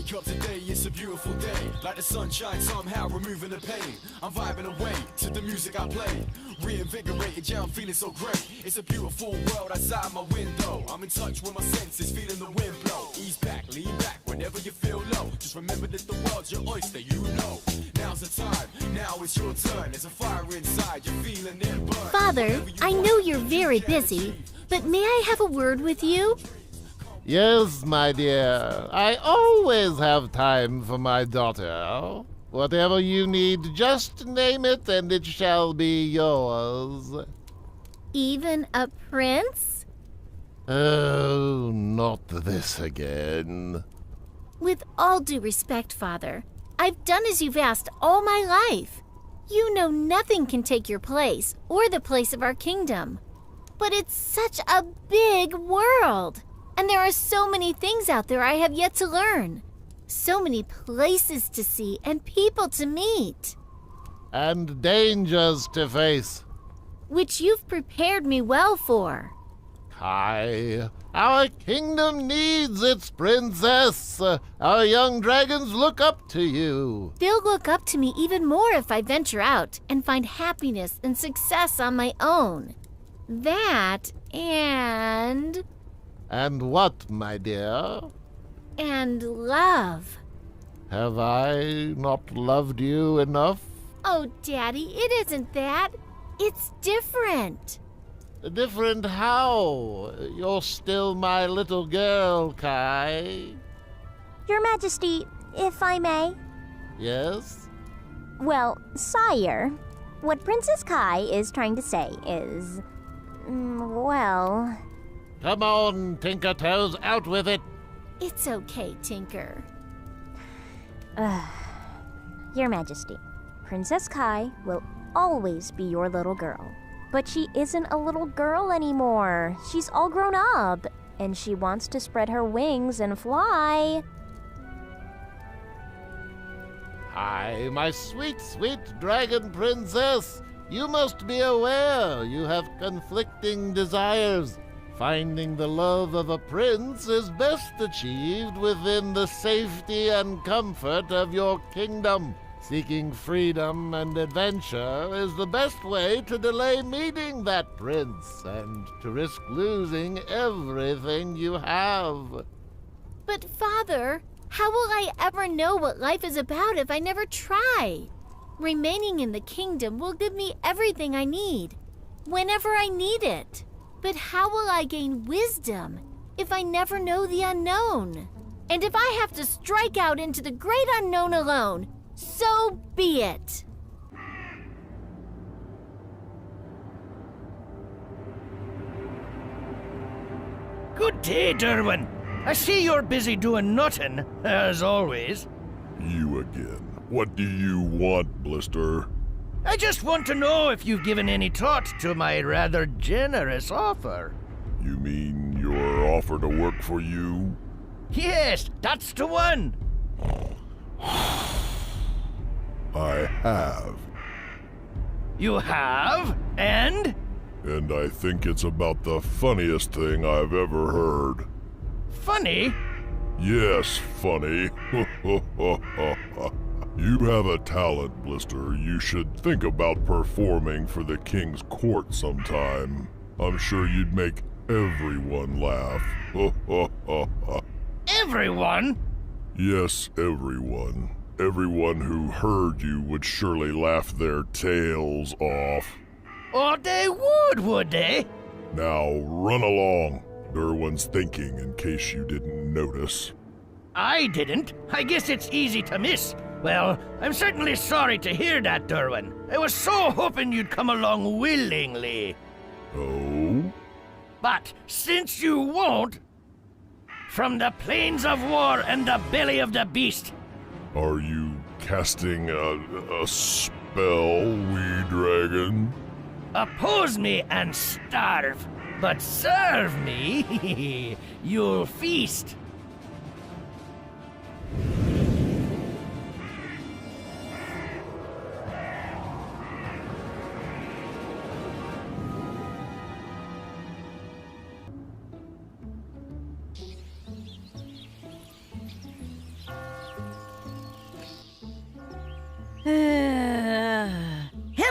wake up today, it's a beautiful day. Like the sunshine somehow removing the pain. I'm vibing away to the music I play. Reinvigorated, yeah, I'm feeling so great. It's a beautiful world outside my window. I'm in touch with my senses, feeling the wind blow. Ease back, lean back, whenever you feel low. Just remember that the world's your oyster, you know. Now's the time, now it's your turn. There's a fire inside, you're feeling it burn. Father, I know you're very busy, but may I have a word with you? Yes, my dear. I always have time for my daughter. Whatever you need, just name it and it shall be yours. Even a prince? Oh, not this again. With all due respect, Father, I've done as you've asked all my life. You know nothing can take your place or the place of our kingdom. But it's such a big world. And there are so many things out there I have yet to learn. So many places to see and people to meet. And dangers to face. Which you've prepared me well for. Kai, our kingdom needs its princess. Our young dragons look up to you. They'll look up to me even more if I venture out and find happiness and success on my own. That and... And what, my dear? And love. Have I not loved you enough? Oh, Daddy, it isn't that. It's different. Different how? You're still my little girl, Kai. Your Majesty, if I may. Yes? Well, sire, what Princess Kai is trying to say is... well... Come on, Tinker Toes, out with it. It's okay, Tinker. Your Majesty, Princess Kai will always be your little girl. But she isn't a little girl anymore. She's all grown up, and she wants to spread her wings and fly. Hi, my sweet, sweet dragon princess. You must be aware you have conflicting desires. Finding the love of a prince is best achieved within the safety and comfort of your kingdom. Seeking freedom and adventure is the best way to delay meeting that prince and to risk losing everything you have. But Father, how will I ever know what life is about if I never try? Remaining in the kingdom will give me everything I need, whenever I need it. But how will I gain wisdom if I never know the unknown? And if I have to strike out into the great unknown alone, so be it. Good day, Derwin. I see you're busy doing nothing, as always. You again. What do you want, Blister? I just want to know if you've given any thought to my rather generous offer. You mean your offer to work for you? Yes, that's the one. I have. You have? And? And I think it's about the funniest thing I've ever heard. Funny? Yes, funny. You have a talent, Blister. You should think about performing for the king's court sometime. I'm sure you'd make everyone laugh. Everyone? Yes, everyone. Everyone who heard you would surely laugh their tails off. Oh, they would they? Now, run along. Derwin's thinking in case you didn't notice. I didn't. I guess it's easy to miss. Well, I'm certainly sorry to hear that, Derwin. I was so hoping you'd come along willingly. Oh? But since you won't, from the plains of war and the belly of the beast. Are you casting a spell, wee dragon? Oppose me and starve, but serve me, you'll feast.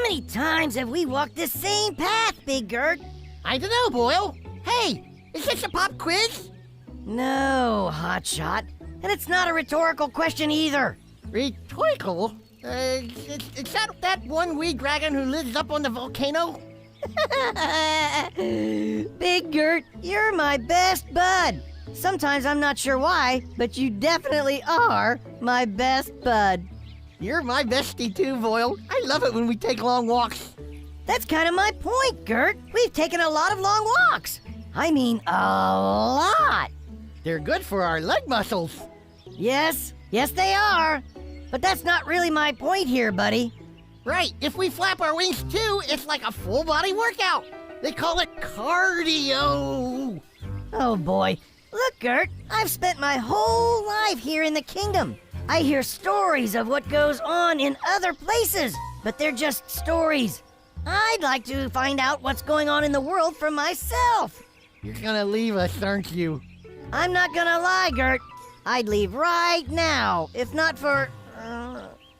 many times have we walked this same path, Big Gert? I don't know, Boyle. Hey, is this a pop quiz? No, Hotshot. And it's not a rhetorical question either. Rhetorical? Is that one wee dragon who lives up on the volcano? Big Gert, you're my best bud. Sometimes I'm not sure why, but you definitely are my best bud. You're my bestie too, Boyle. I love it when we take long walks. That's kind of my point, Gert. We've taken a lot of long walks. I mean, a lot. They're good for our leg muscles. Yes, they are. But that's not really my point here, buddy. Right, if we flap our wings too, it's like a full body workout. They call it cardio. Oh boy. Look, Gert, I've spent my whole life here in the kingdom. I hear stories of what goes on in other places, but they're just stories. I'd like to find out what's going on in the world for myself. You're gonna leave us, aren't you? I'm not gonna lie, Gert. I'd leave right now, if not for...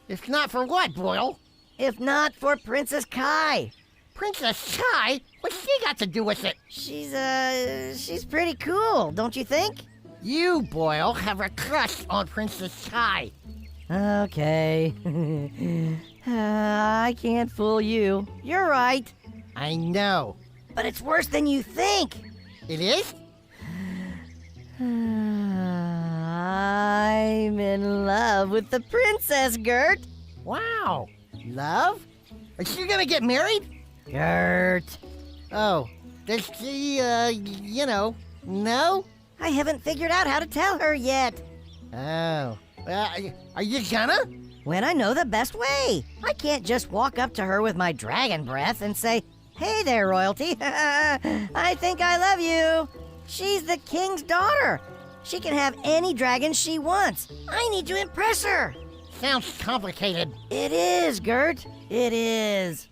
If not for what, Boyle? If not for Princess Kai. Princess Kai? What's she got to do with it? She's pretty cool, don't you think? You, Boyle, have a crush on Princess Kai. Okay. I can't fool you. You're right. I know. But it's worse than you think. It is? I'm in love with the princess, Gert. Wow. Love? Is she gonna get married? Gert. Oh. Does she, no? I haven't figured out how to tell her yet. Oh. Are you gonna? When I know the best way. I can't just walk up to her with my dragon breath and say, "Hey there, royalty. I think I love you." She's the king's daughter. She can have any dragon she wants. I need to impress her. Sounds complicated. It is, Gert. It is.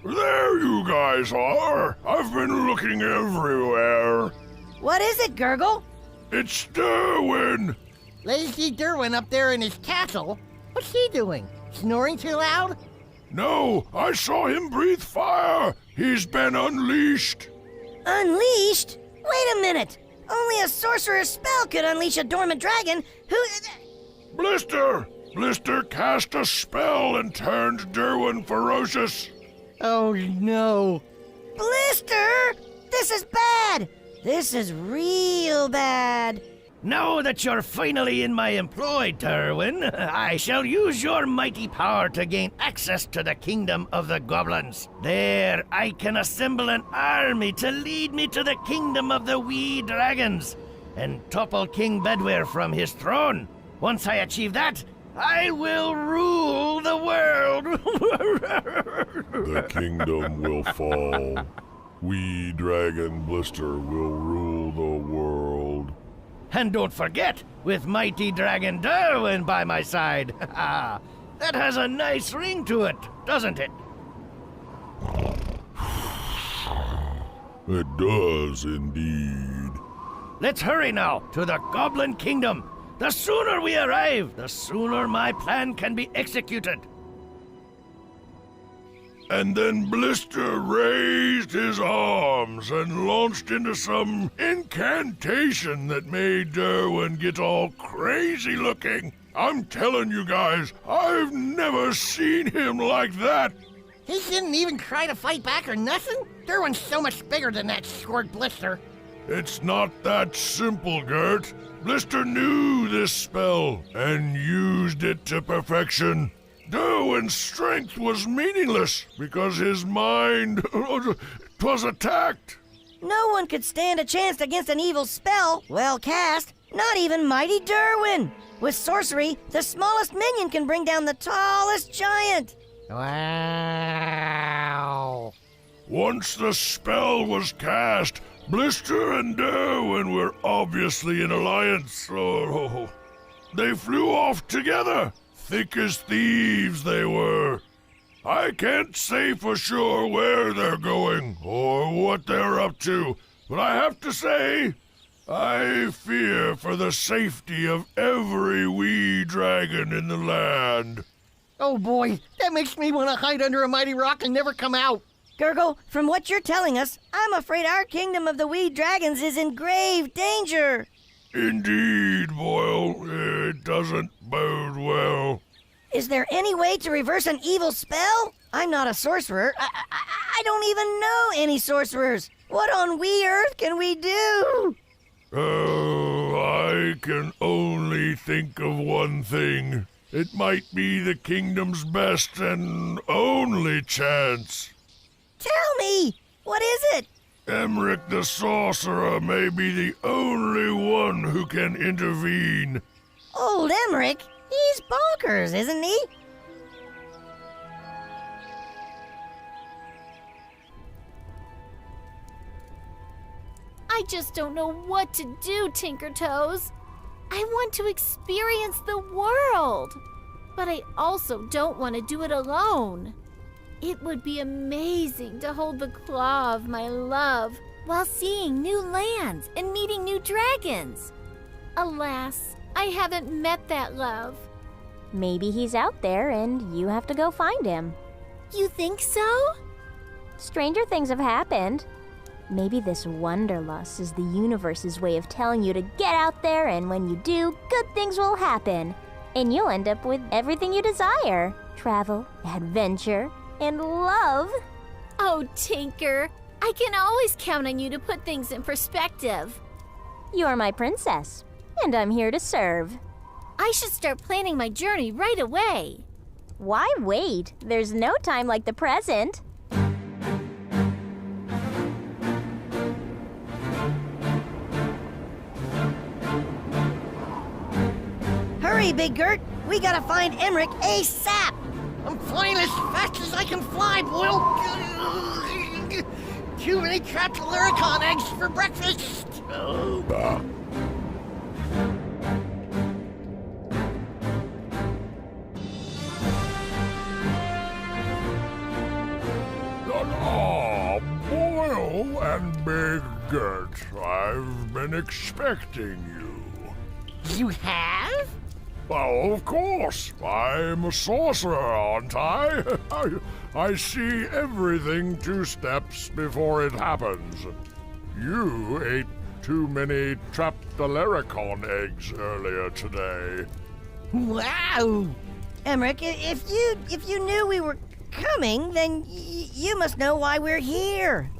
There you guys are. I've been looking everywhere. What is it, Gurgle? It's Derwin. Lazy Derwin up there in his castle. What's he doing? Snoring too loud? No, I saw him breathe fire. He's been unleashed. Unleashed? Wait a minute. Only a sorcerer's spell could unleash a dormant dragon who... Blister! Blister cast a spell and turned Derwin ferocious. Oh no. Blister! This is bad! This is real bad. Now that you're finally in my employ, Derwin, I shall use your mighty power to gain access to the kingdom of the goblins. There, I can assemble an army to lead me to the kingdom of the wee dragons and topple King Bedwyr from his throne. Once I achieve that, I will rule the world. The kingdom will fall. Wee Dragon Blister will rule the world. And don't forget, with mighty Dragon Derwin by my side. That has a nice ring to it, doesn't it? It does indeed. Let's hurry now to the Goblin Kingdom. The sooner we arrive, the sooner my plan can be executed. And then Blister raised his arms and launched into some incantation that made Derwin get all crazy looking. I'm telling you guys, I've never seen him like that. He didn't even try to fight back or nothing? Derwin's so much bigger than that short Blister. It's not that simple, Gert. Blister knew this spell and used it to perfection. Derwin's strength was meaningless because his mind was attacked. No one could stand a chance against an evil spell well cast, not even mighty Derwin. With sorcery, the smallest minion can bring down the tallest giant. Wow. Once the spell was cast, Blister and Derwin were obviously in alliance. Oh, they flew off together. Thick as thieves they were. I can't say for sure where they're going or what they're up to, but I have to say, I fear for the safety of every wee dragon in the land. Oh boy, that makes me want to hide under a mighty rock and never come out. Gurgle, from what you're telling us, I'm afraid our kingdom of the wee dragons is in grave danger. Indeed, Boyle. It doesn't bode well. Is there any way to reverse an evil spell? I'm not a sorcerer. I don't even know any sorcerers. What on wee earth can we do? Oh, I can only think of one thing. It might be the kingdom's best and only chance. Tell me, what is it? Emmerich the sorcerer may be the only one who can intervene. Old Emmerich? He's bonkers, isn't he? I just don't know what to do, Tinker Toes. I want to experience the world, but I also don't want to do it alone. It would be amazing to hold the claw of my love while seeing new lands and meeting new dragons. Alas, I haven't met that love. Maybe he's out there and you have to go find him. You think so? Stranger things have happened. Maybe this wanderlust is the universe's way of telling you to get out there, and when you do, good things will happen. And you'll end up with everything you desire. Travel, adventure, and love. Oh, Tinker, I can always count on you to put things in perspective. You're my princess, and I'm here to serve. I should start planning my journey right away. Why wait? There's no time like the present. Hurry, Big Gert. We gotta find Emmerich ASAP. I'm flying as fast as I can fly, Boyle. Too many trapped Laricon eggs for breakfast. Oh. Boyle and Big Gert, I've been expecting you. You have? Well, of course. I'm a sorcerer, aren't I? I see everything 2 steps before it happens. You ate too many trapped Laricon eggs earlier today. Wow! Emmerich, if you knew we were coming, then you must know why we're here.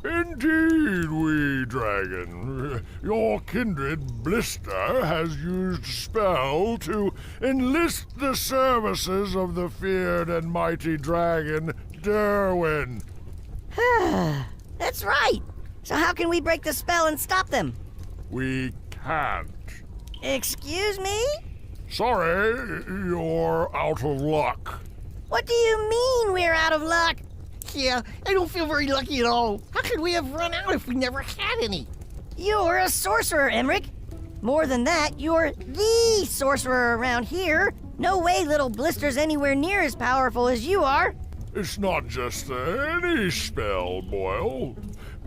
Indeed, wee dragon. Your kindred Blister has used spell to enlist the services of the feared and mighty dragon, Derwin. That's right. So how can we break the spell and stop them? We can't. Excuse me? Sorry, you're out of luck. What do you mean we're out of luck? Yeah, I don't feel very lucky at all. How could we have run out if we never had any? You're a sorcerer, Emmerich. More than that, you're the sorcerer around here. No way little Blister's anywhere near as powerful as you are. It's not just any spell, Boyle.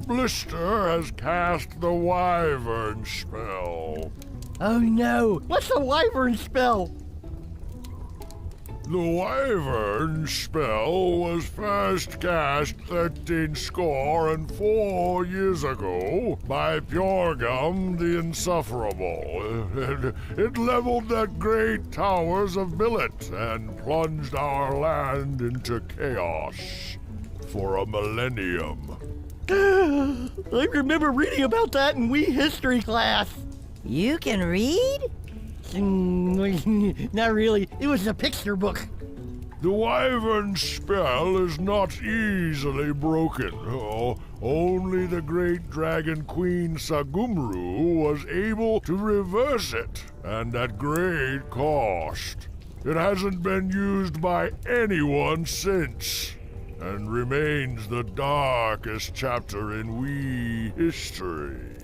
Blister has cast the Wyvern spell. Oh no, what's a wyvern spell? The Wyvern spell was first cast 13 years ago by Purgum the Insufferable. It leveled the great towers of Millet and plunged our land into chaos for a millennium. I remember reading about that in wee history class. You can read? Not really. It was a picture book. The Wyvern spell is not easily broken. Only the great dragon queen Sagumru was able to reverse it, and at great cost. It hasn't been used by anyone since, and remains the darkest chapter in wee history.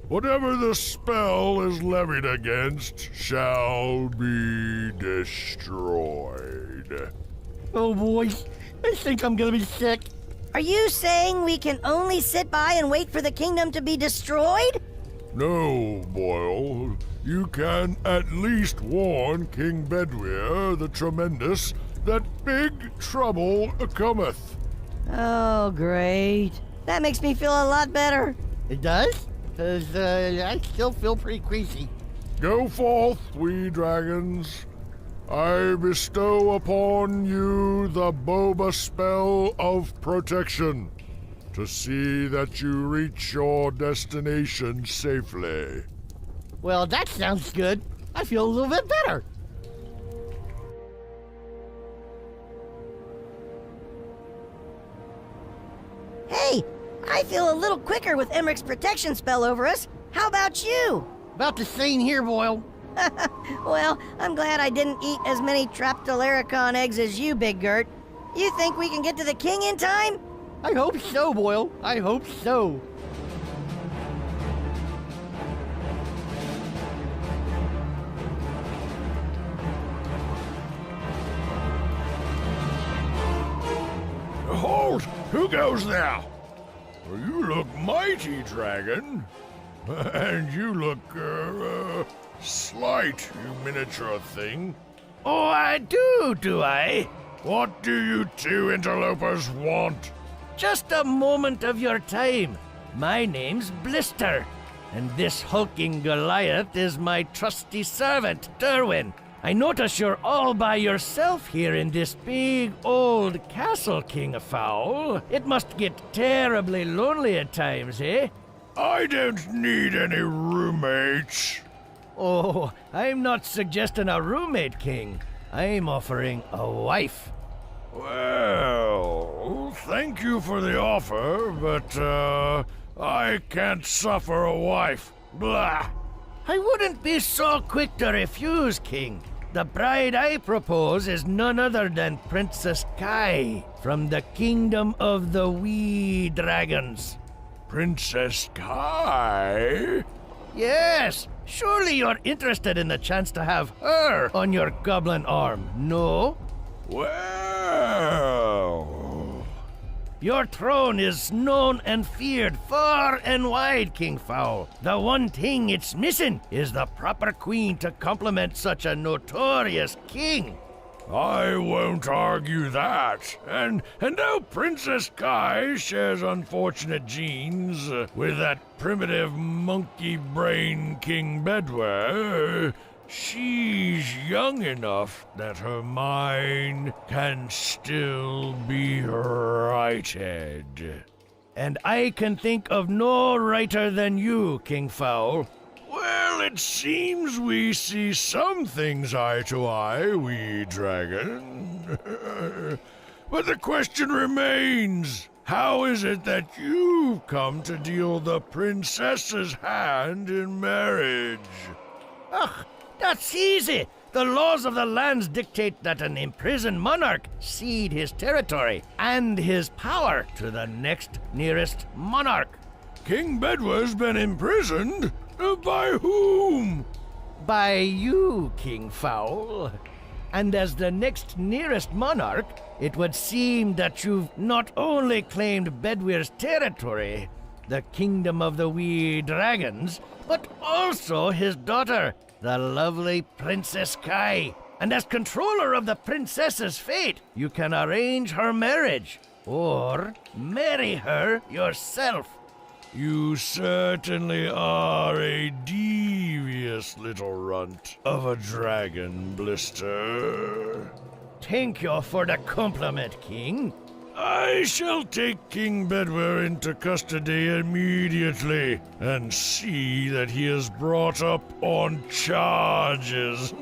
Whatever the spell is levied against shall be destroyed. Oh boy, I think I'm gonna be sick. Are you saying we can only sit by and wait for the kingdom to be destroyed? No, Boyle. You can at least warn King Bedwyr the Tremendous that big trouble cometh. Oh, great. That makes me feel a lot better. It does? Because I still feel pretty queasy. Go forth, we dragons. I bestow upon you the boba spell of protection to see that you reach your destination safely. Well, that sounds good. I feel a little bit better. Hey, I feel a little quicker with Emmerich's protection spell over us. How about you? About the same here, Boyle. Well, I'm glad I didn't eat as many Traptolaricon eggs as you, Big Gert. You think we can get to the king in time? I hope so, Boyle. I hope so. Halt! Who goes there? Well, you look mighty, dragon. And you look, slight, you miniature thing. Oh, I do I? What do you two interlopers want? Just a moment of your time. My name's Blister, and this hulking Goliath is my trusty servant, Derwin. I notice you're all by yourself here in this big old castle, King of Fowl. It must get terribly lonely at times, eh? I don't need any roommates. Oh, I'm not suggesting a roommate, King. I'm offering a wife. Well, thank you for the offer, but, I can't suffer a wife. Blah. I wouldn't be so quick to refuse, King. The bride I propose is none other than Princess Kai from the kingdom of the wee dragons. Princess Kai? Yes, surely you're interested in the chance to have her on your goblin arm, no? Well... Your throne is known and feared far and wide, King Fowl. The one thing it's missing is the proper queen to complement such a notorious king. I won't argue that. And now Princess Kai shares unfortunate genes with that primitive monkey brain King Bedware. She's young enough that her mind can still be righted. And I can think of no righter than you, King Fowl. Well, it seems we see some things eye to eye, wee dragon. But the question remains, how is it that you've come to deal the princess's hand in marriage? Ugh, that's easy. The laws of the lands dictate that an imprisoned monarch cede his territory and his power to the next nearest monarch. King Bedware's been imprisoned? By whom? By you, King Fowl. And as the next nearest monarch, it would seem that you've not only claimed Bedware's territory, the kingdom of the wee dragons, but also his daughter, the lovely Princess Kai. And as controller of the princess's fate, you can arrange her marriage or marry her yourself. You certainly are a devious little runt of a dragon, Blister. Thank you for the compliment, King. I shall take King Bedware into custody immediately and see that he is brought up on charges.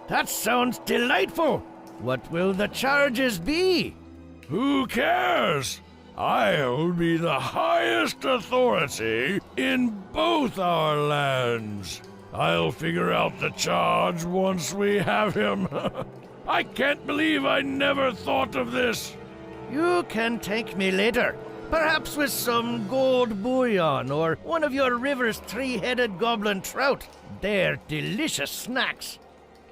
That sounds delightful. What will the charges be? Who cares? I'll be the highest authority in both our lands. I'll figure out the charge once we have him. I can't believe I never thought of this. You can thank me later. Perhaps with some gold bullion or one of your river's three-headed goblin trout. They're delicious snacks.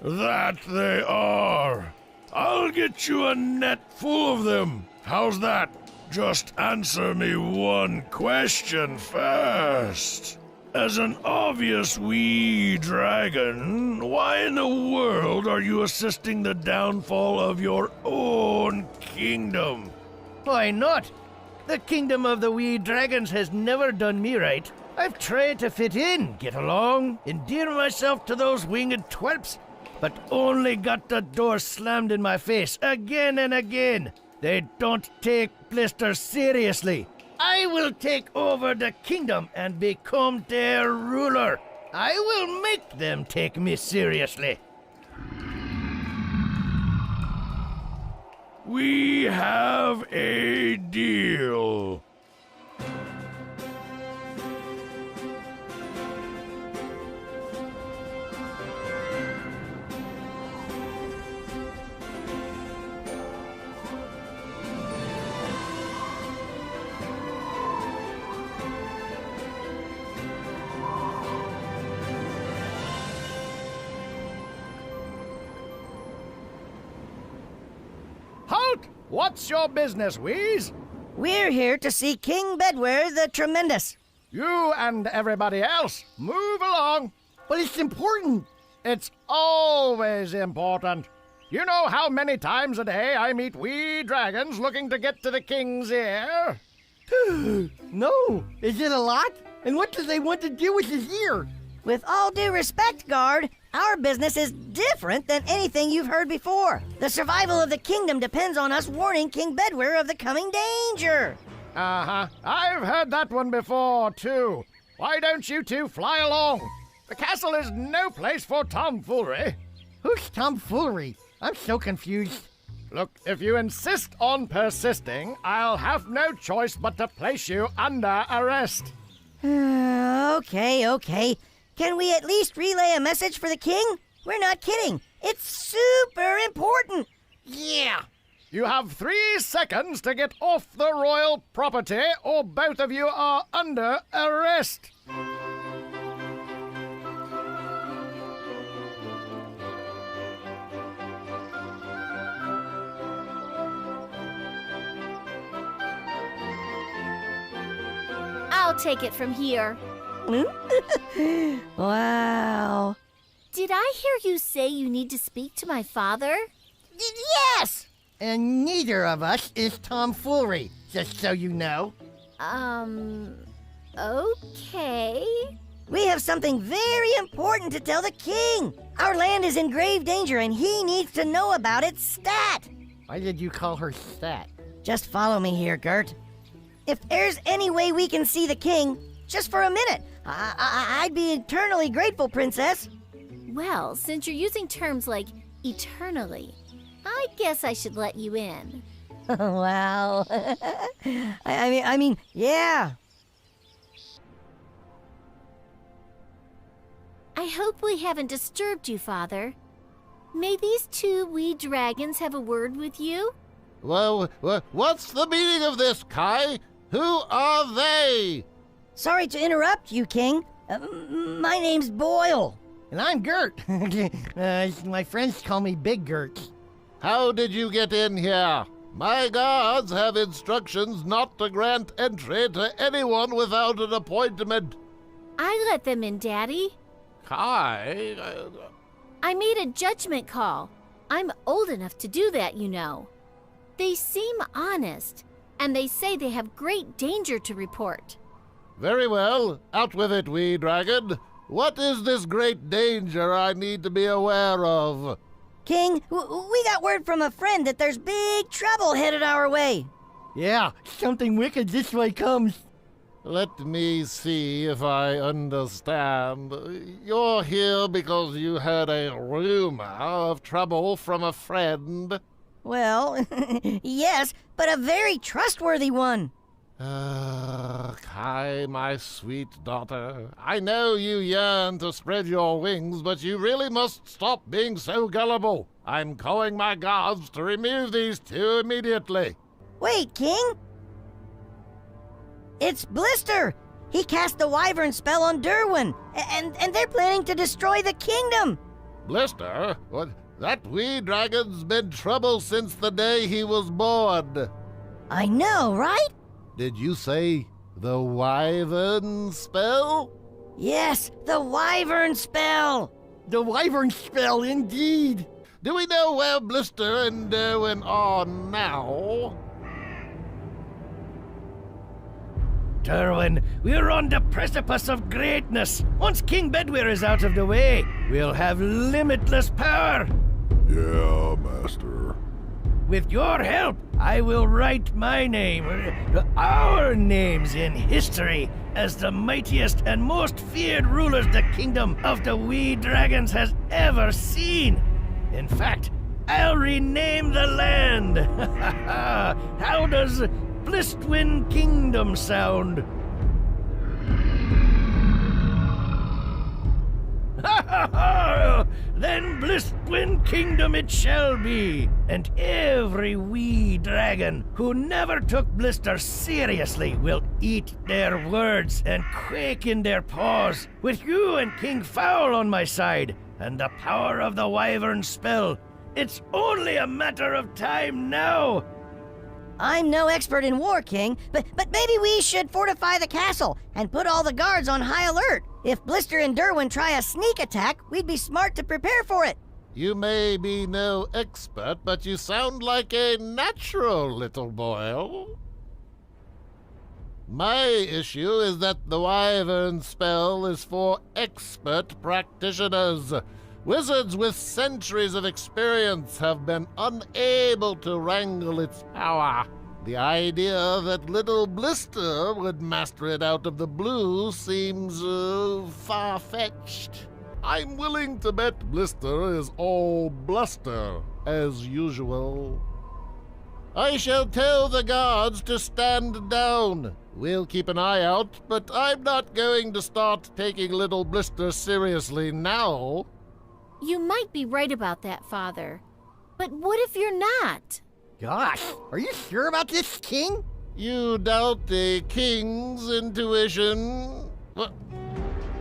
That they are. I'll get you a net full of them. How's that? Just answer me one question first. As an obvious wee dragon, why in the world are you assisting the downfall of your own kingdom? Why not? The kingdom of the wee dragons has never done me right. I've tried to fit in, get along, endear myself to those winged twerps, but only got the door slammed in my face again and again. They don't take Blister seriously. I will take over the kingdom and become their ruler. I will make them take me seriously. We have a deal. Halt! What's your business, Wheeze? We're here to see King Bedware the Tremendous. You and everybody else, move along. But it's important. It's always important. You know how many times a day I meet wee dragons looking to get to the king's ear? No. Is it a lot? And what do they want to do with his ear? With all due respect, guard, our business is different than anything you've heard before. The survival of the kingdom depends on us warning King Bedware of the coming danger. Uh-huh. I've heard that one before, too. Why don't you two fly along? The castle is no place for tomfoolery. Who's tomfoolery? I'm so confused. Look, if you insist on persisting, I'll have no choice but to place you under arrest. Okay. Can we at least relay a message for the king? We're not kidding. It's super important. Yeah. You have 3 seconds to get off the royal property, or both of you are under arrest. I'll take it from here. Wow. Did I hear you say you need to speak to my father? Yes! And neither of us is tomfoolery, just so you know. Okay. We have something very important to tell the king. Our land is in grave danger and he needs to know about it stat. Why did you call her stat? Just follow me here, Gert. If there's any way we can see the king, just for a minute, I'd be eternally grateful, Princess. Well, since you're using terms like eternally, I guess I should let you in. Wow. I mean, yeah. I hope we haven't disturbed you, Father. May these 2 wee dragons have a word with you? Well, what's the meaning of this, Kai? Who are they? Sorry to interrupt you, King. My name's Boyle. And I'm Gert. My friends call me Big Gert. How did you get in here? My guards have instructions not to grant entry to anyone without an appointment. I let them in, Daddy. Kai? I made a judgment call. I'm old enough to do that, you know. They seem honest, and they say they have great danger to report. Very well. Out with it, wee dragon. What is this great danger I need to be aware of? King, we got word from a friend that there's big trouble headed our way. Yeah, something wicked this way comes. Let me see if I understand. You're here because you heard a rumor of trouble from a friend. Well, yes, but a very trustworthy one. Kai, my sweet daughter, I know you yearn to spread your wings, but you really must stop being so gullible. I'm calling my guards to remove these 2 immediately. Wait, King. It's Blister. He cast the wyvern spell on Derwin, and they're planning to destroy the kingdom. Blister? What? That wee dragon's been trouble since the day he was born. I know, right? Did you say the wyvern spell? Yes, the wyvern spell! The wyvern spell, indeed. Do we know where Blister and Derwin are now? Derwin, we're on the precipice of greatness. Once King Bedwyr is out of the way, we'll have limitless power. Yeah, Master. With your help, I will write my name, our names in history as the mightiest and most feared rulers the kingdom of the wee dragons has ever seen. In fact, I'll rename the land. How does Blistwin Kingdom sound? Then Blistwin Kingdom it shall be, and every wee dragon who never took Blister seriously will eat their words and quake in their paws, with you and King Fowl on my side, and the power of the wyvern spell. It's only a matter of time now. I'm no expert in war, King, but maybe we should fortify the castle and put all the guards on high alert. If Blister and Derwin try a sneak attack, we'd be smart to prepare for it. You may be no expert, but you sound like a natural, little boy. My issue is that the wyvern spell is for expert practitioners. Wizards with centuries of experience have been unable to wrangle its power. The idea that little Blister would master it out of the blue seems far-fetched. I'm willing to bet Blister is all bluster, as usual. I shall tell the guards to stand down. We'll keep an eye out, but I'm not going to start taking little Blister seriously now. You might be right about that, Father. But what if you're not? Gosh, are you sure about this, King? You doubt a king's intuition? What?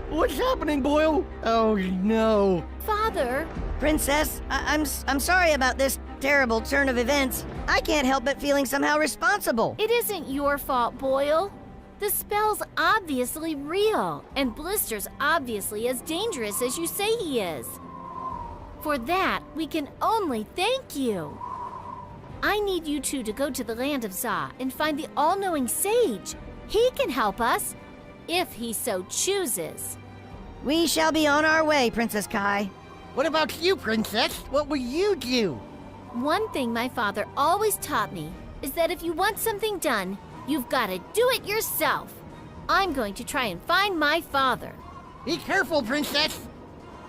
What's happening, Boyle? Oh, no. Father, Princess, I'm sorry about this terrible turn of events. I can't help but feeling somehow responsible. it isn't your fault, Boyle. The spell's obviously real, and Blister's obviously as dangerous as you say he is. For that, we can only thank you. I need you two to go to the land of Za and find the all-knowing sage. He can help us, if he so chooses. We shall be on our way, Princess Kai. What about you, Princess? What will you do? One thing my father always taught me is that if you want something done, you've got to do it yourself. I'm going to try and find my father. Be careful, Princess.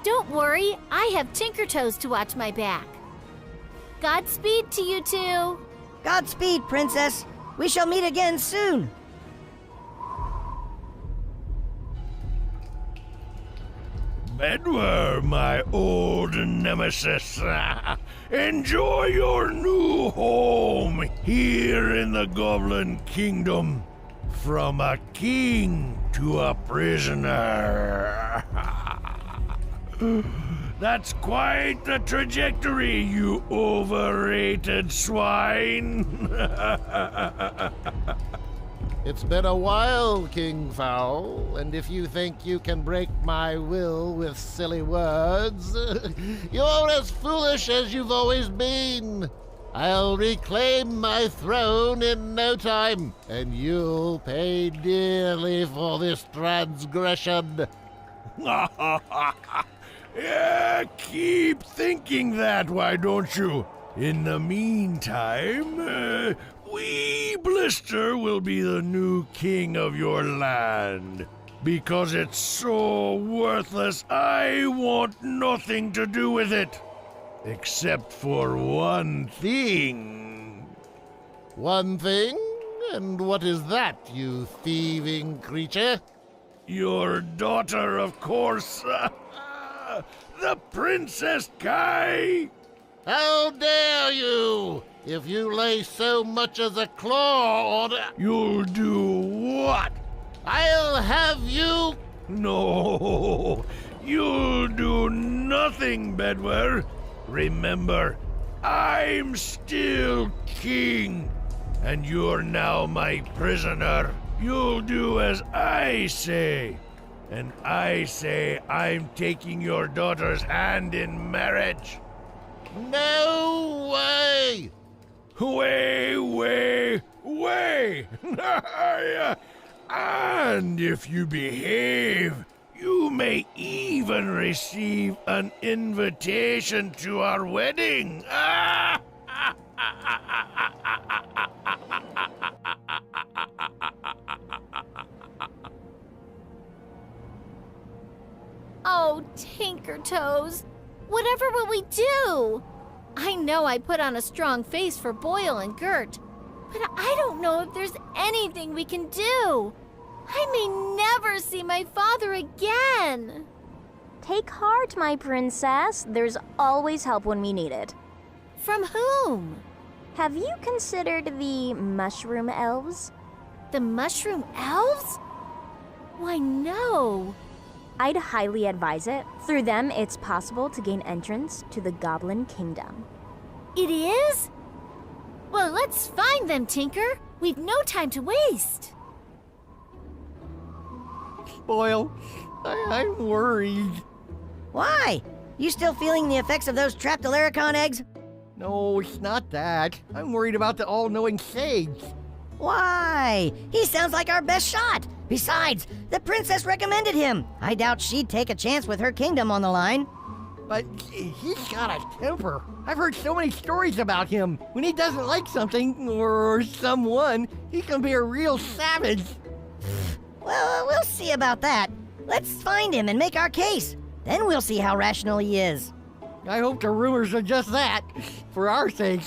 Don't worry, I have Tinkertoes to watch my back. Godspeed to you two. Godspeed, Princess. We shall meet again soon. Bedwyr, my old nemesis. Enjoy your new home here in the Goblin Kingdom. From a king to a prisoner. That's quite the trajectory, you overrated swine. It's been a while, King Fowl, and if you think you can break my will with silly words, you're as foolish as you've always been. I'll reclaim my throne in no time, and you'll pay dearly for this transgression. Yeah, keep thinking that, why don't you? In the meantime, wee Blister will be the new king of your land. Because it's so worthless, I want nothing to do with it. Except for one thing. One thing? And what is that, you thieving creature? Your daughter, of course. The Princess Kai. How dare you! If you lay so much as a claw on... You'll do what? I'll have you... No, you'll do nothing, Bedwyr. Remember, I'm still king, and you're now my prisoner. You'll do as I say, and I say I'm taking your daughter's hand in marriage. No way! Way! And if you behave, you may even receive an invitation to our wedding. Oh, Tinker Toes, whatever will we do? I know I put on a strong face for Boyle and Gert, but I don't know if there's anything we can do. I may never see my father again. Take heart, my princess. There's always help when we need it. From whom? Have you considered the mushroom elves? The mushroom elves? Why, no. I'd highly advise it. Through them, it's possible to gain entrance to the Goblin Kingdom. It is? Well, let's find them, Tinker. We've no time to waste. Boyle, I'm worried. Why? You still feeling the effects of those trapped Alaricon eggs? No, it's not that. I'm worried about the all-knowing Sage. Why? He sounds like our best shot. Besides, the princess recommended him. I doubt she'd take a chance with her kingdom on the line. But he's got a temper. I've heard so many stories about him. When he doesn't like something or someone, he can be a real savage. Well, we'll see about that. Let's find him and make our case. Then we'll see how rational he is. I hope the rumors are just that, for our sake.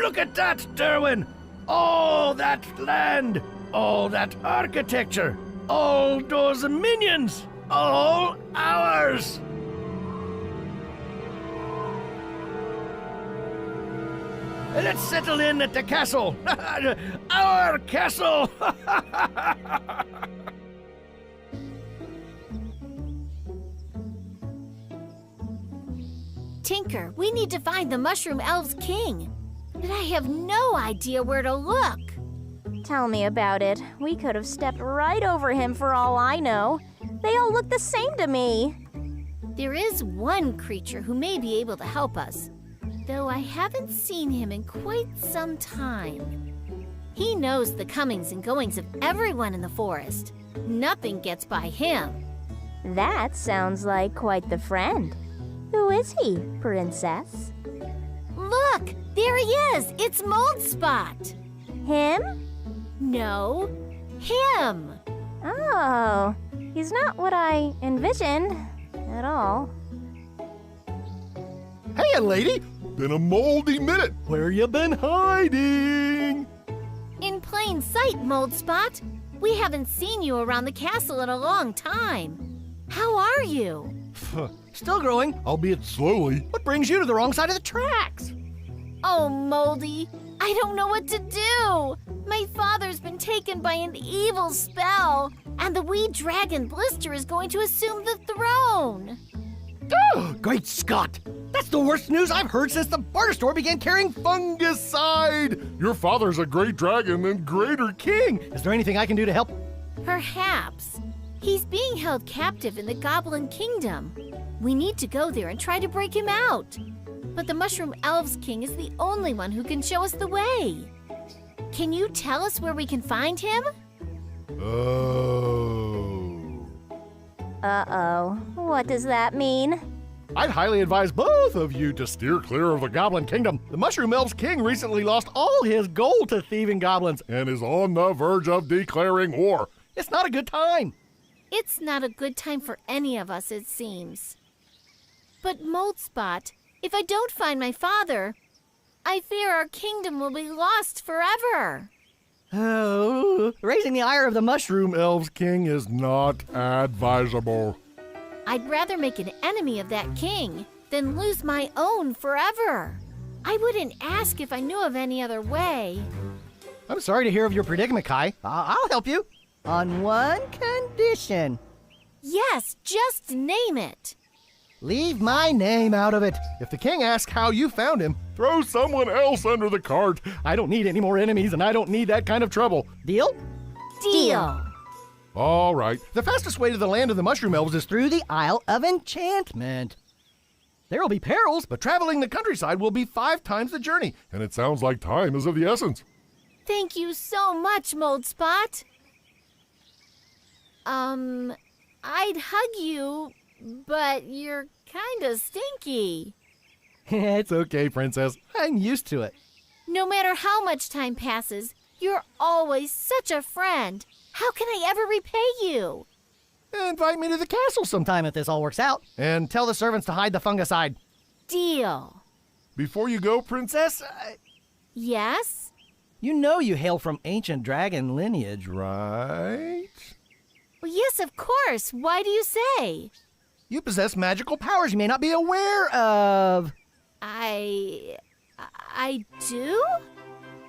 Look at that, Derwin! All that land, all that architecture, all those minions, all ours! Let's settle in at the castle. Our castle! Tinker, we need to find the Mushroom Elves King. But I have no idea where to look. Tell me about it. We could have stepped right over him for all I know. They all look the same to me. There is one creature who may be able to help us, though I haven't seen him in quite some time. He knows the comings and goings of everyone in the forest. Nothing gets by him. That sounds like quite the friend. Who is he, princess? Look, there he is. It's Moldspot. Him? No, him. Oh, he's not what I envisioned at all. Hey, lady! Been a moldy minute. Where you been hiding? In plain sight, Moldspot. We haven't seen you around the castle in a long time. How are you? Still growing, albeit slowly. What brings you to the wrong side of the tracks? Oh, Moldy, I don't know what to do. My father's been taken by an evil spell, and the wee dragon Blister is going to assume the throne. Oh, great Scott! That's the worst news I've heard since the barter store began carrying fungicide! Your father's a great dragon and greater king! Is there anything I can do to help? Perhaps. He's being held captive in the Goblin Kingdom. We need to go there and try to break him out. But the Mushroom Elves King is the only one who can show us the way. Can you tell us where we can find him? Oh. Uh-oh. What does that mean? I'd highly advise both of you to steer clear of the Goblin Kingdom. The Mushroom Elves King recently lost all his gold to thieving goblins and is on the verge of declaring war. It's not a good time. It's not a good time for any of us, it seems. But Moldspot, if I don't find my father, I fear our kingdom will be lost forever. Oh, raising the ire of the Mushroom Elves King is Not advisable. I'd rather make an enemy of that king than lose my own forever. I wouldn't ask if I knew of any other way. I'm sorry to hear of your predicament, Kai. I'll help you. On one condition. Yes, just name it. Leave my name out of it. If the king asks how you found him, throw someone else under the cart. I don't need any more enemies, and I don't need that kind of trouble. Deal? Deal. All right. The fastest way to the land of the mushroom elves is through the Isle of Enchantment. There will be perils, but traveling the countryside will be 5 times the journey. And it sounds like time is of the essence. Thank you so much, Mold Spot. I'd hug you, but you're kinda stinky. It's okay, Princess. I'm used to it. No matter how much time passes, you're always such a friend. How can I ever repay you? Invite me to the castle sometime if this all works out. And tell the servants to hide the fungicide. Deal. Before you go, Princess, Yes? You know you hail from ancient dragon lineage, right? Well, yes, of course. Why do you say? You possess magical powers you may not be aware of. I do?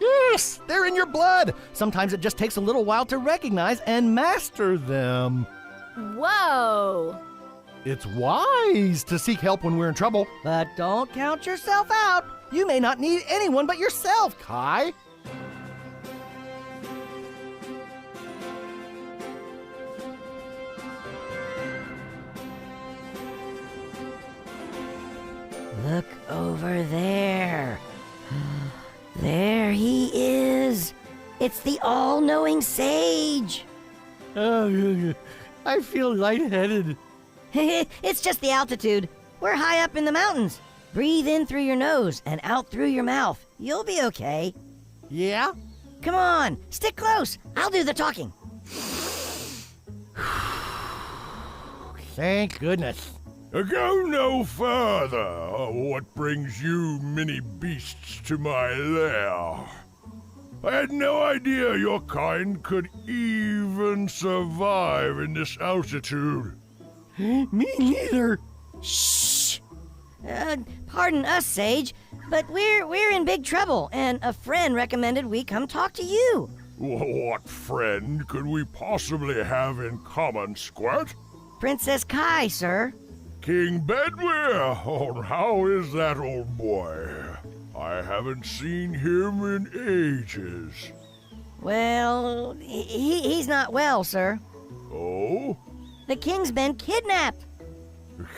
Yes, they're in your blood. Sometimes it just takes a little while to recognize and master them. Whoa! It's wise to seek help when we're in trouble. But don't count yourself out. You may not need anyone but yourself, Kai. Look over there. There he is. It's the all-knowing sage. I feel lightheaded. It's just the altitude. We're high up in the mountains. Breathe in through your nose and out through your mouth. You'll be okay. Yeah? Come on, stick close. I'll do the talking. Thank goodness. go no further. What brings you mini beasts to my lair? I had no idea your kind could even survive in this altitude. Me neither. Shh. Pardon us, Sage, but we're in big trouble, and a friend recommended we come talk to you. What friend could we possibly have in common, Squirt? Princess Kai, sir. King Bedwyr. Oh, how is that old boy? I haven't seen him in ages. Well, he's not well, sir. Oh? The king's been kidnapped.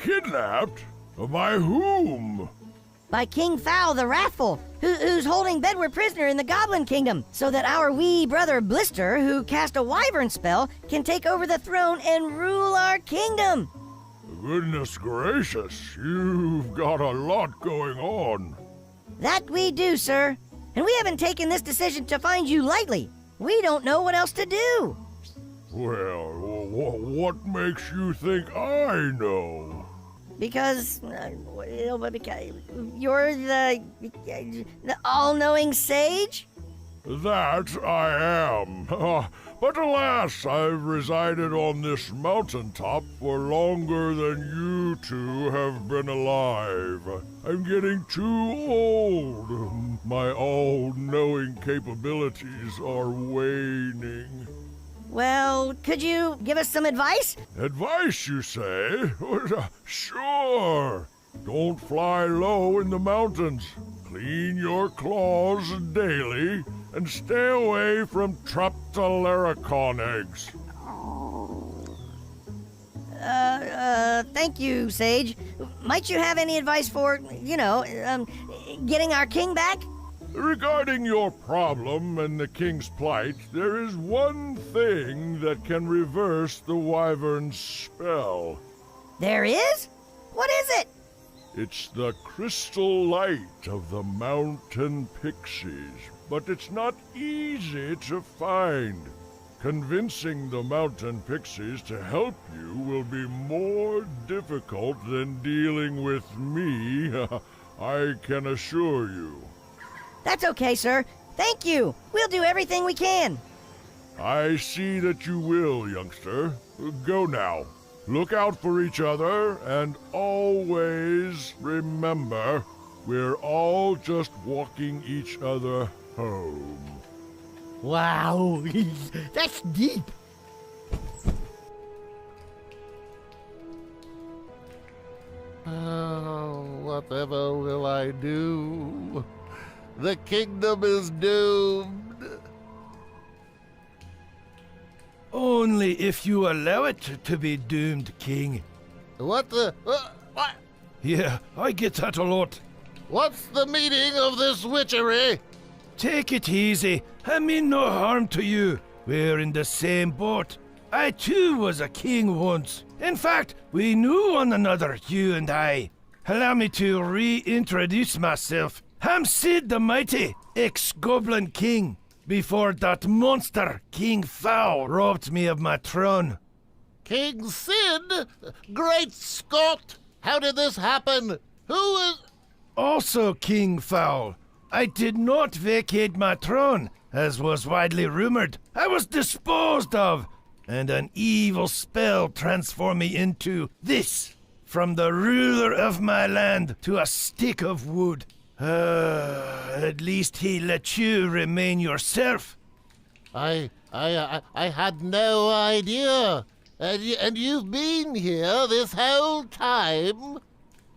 Kidnapped? By whom? By King Fowl the Wrathful, who's holding Bedwyr prisoner in the Goblin Kingdom, so that our wee brother Blister, who cast a wyvern spell, can take over the throne and rule our kingdom. Goodness gracious, you've got a lot going on. That we do, sir. And we haven't taken this decision to find you lightly. We don't know what else to do. Well, what makes you think I know? Because you're the all-knowing sage? That I am. But alas, I've resided on this mountaintop for longer than you two have been alive. I'm getting too old. My all-knowing capabilities are waning. Well, could you give us some advice? Advice, you say? Sure. Don't fly low in the mountains. Clean your claws daily and stay away from Traptalaricon eggs. Thank you, Sage. Might you have any advice for, getting our king back? Regarding your problem and the king's plight, there is one thing that can reverse the wyvern's spell. There is? What is it? It's the crystal light of the mountain pixies, but it's not easy to find. Convincing the mountain pixies to help you will be more difficult than dealing with me, I can assure you. That's okay, sir. Thank you. We'll do everything we can. I see that you will, youngster. Go now. Look out for each other, and always remember, we're all just walking each other home. Wow, that's deep. Oh, whatever will I do? The kingdom is doomed. Only if you allow it to be doomed, King. What the... what? Yeah, I get that a lot. What's the meaning of this witchery? Take it easy. I mean no harm to you. We're in the same boat. I too was a king once. In fact, we knew one another, you and I. Allow me to reintroduce myself. I'm Sid the Mighty, ex-Goblin King, before that monster, King Fowl, robbed me of my throne. King Sid? Great Scott! How did this happen? Who is... Also King Fowl. I did not vacate my throne, as was widely rumored. I was disposed of, and an evil spell transformed me into this, from the ruler of my land to a stick of wood. At least he let you remain yourself. I had no idea. And you've been here this whole time?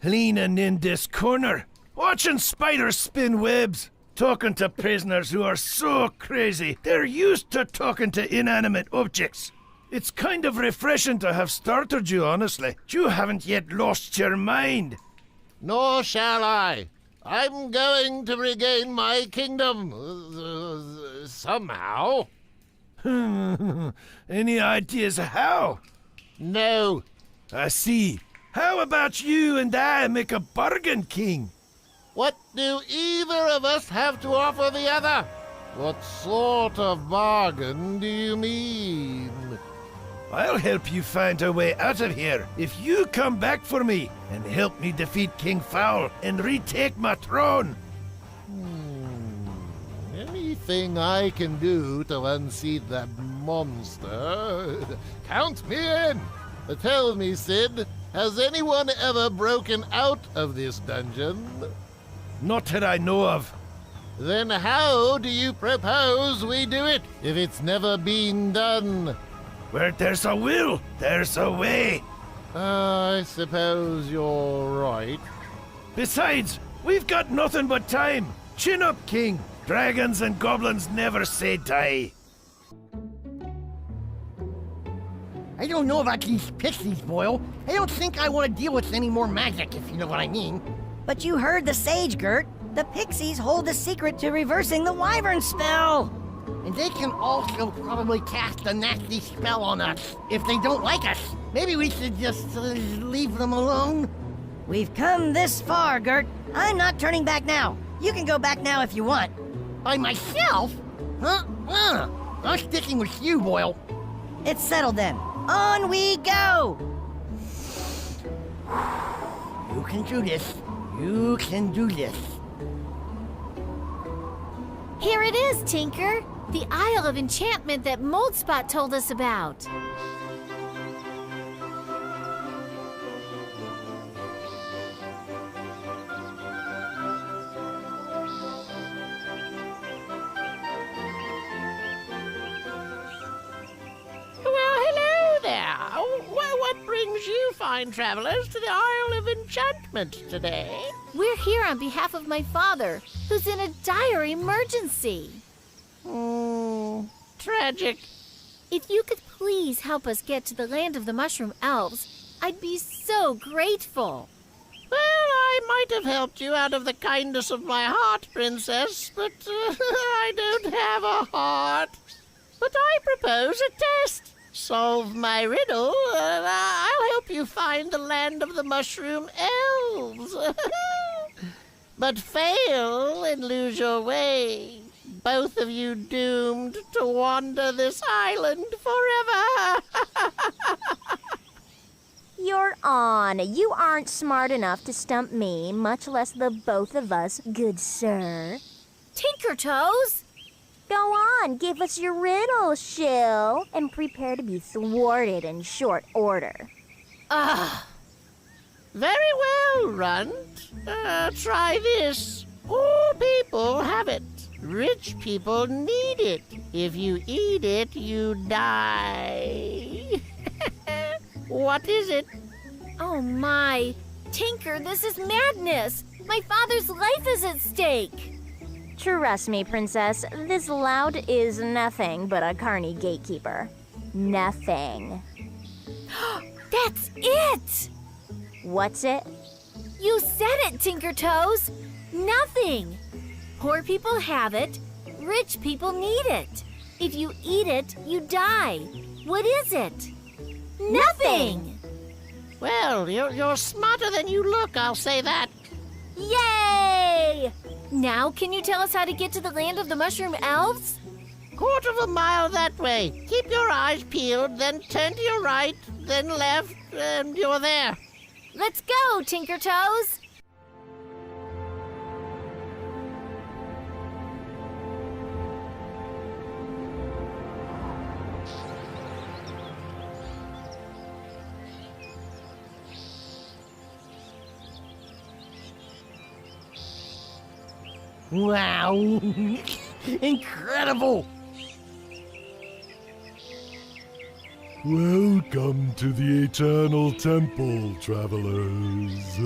Leaning in this corner, watching spiders spin webs, talking to prisoners who are so crazy they're used to talking to inanimate objects. It's kind of refreshing to have started you, honestly. You haven't yet lost your mind. Nor shall I. I'm going to regain my kingdom. Somehow. Any ideas how? No. I see. How about you and I make a bargain, King? What do either of us have to offer the other? What sort of bargain do you mean? I'll help you find a way out of here if you come back for me and help me defeat King Fowl and retake my throne. Anything I can do to unseat that monster, count me in. Tell me, Sid, has anyone ever broken out of this dungeon? Not that I know of. Then how do you propose we do it if it's never been done? Where there's a will, there's a way. I suppose you're right. Besides, we've got nothing but time. Chin up, King. Dragons and goblins never say die. I don't know about these pixies, Boyle. I don't think I want to deal with any more magic, if you know what I mean. But you heard the sage, Gert. The pixies hold the secret to reversing the wyvern spell. And they can also probably cast a nasty spell on us if they don't like us. Maybe we should just leave them alone. We've come this far, Gert. I'm not turning back now. You can go back now if you want. By myself? Huh? I'm sticking with you, Boyle. It's settled then. On we go! You can do this. You can do this. Here it is, Tinker. The Isle of Enchantment that Moldspot told us about. What brings you fine travelers to the Isle of Enchantment today? We're here on behalf of my father, who's in a dire emergency. Tragic. If you could please help us get to the land of the Mushroom Elves, I'd be so grateful. Well, I might have helped you out of the kindness of my heart, Princess, but I don't have a heart. But I propose a test. Solve my riddle, and I'll help you find the land of the Mushroom Elves. But fail and lose your way. Both of you doomed to wander this island forever. You're on. You aren't smart enough to stump me, much less the both of us, good sir. Tinkertoes! Go on, give us your riddle, shill, and prepare to be thwarted in short order. Very well, Runt. Try this. All people have it. Rich people need it. If you eat it, you die. What is it? Oh my, Tinker, this is madness. My father's life is at stake. Trust me, Princess, this Loud is nothing but a carny gatekeeper. Nothing. That's it! What's it? You said it, Tinker Toes. Nothing. Poor people have it. Rich people need it. If you eat it, you die. What is it? Nothing. Well, you're smarter than you look, I'll say that. Yay! Now, can you tell us how to get to the land of the mushroom elves? Quarter of a mile that way. Keep your eyes peeled, then turn to your right, then left, and you're there. Let's go, Tinker Toes. Wow! Incredible! Welcome to the Eternal Temple, travelers.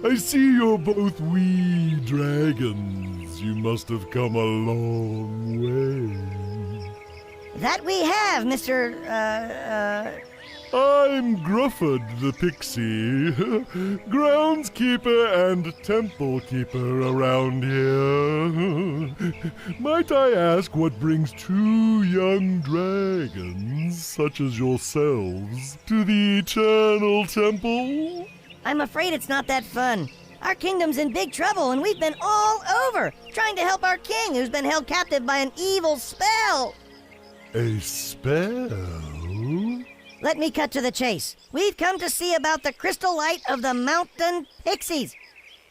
I see you're both wee dragons. You must have come a long way. That we have, Mr. I'm Grufford the Pixie, groundskeeper and temple keeper around here. Might I ask what brings two young dragons, such as yourselves, to the Eternal Temple? I'm afraid it's not that fun. Our kingdom's in big trouble, and we've been all over trying to help our king, who's been held captive by an evil spell. A spell? Let me cut to the chase. We've come to see about the crystal light of the mountain pixies.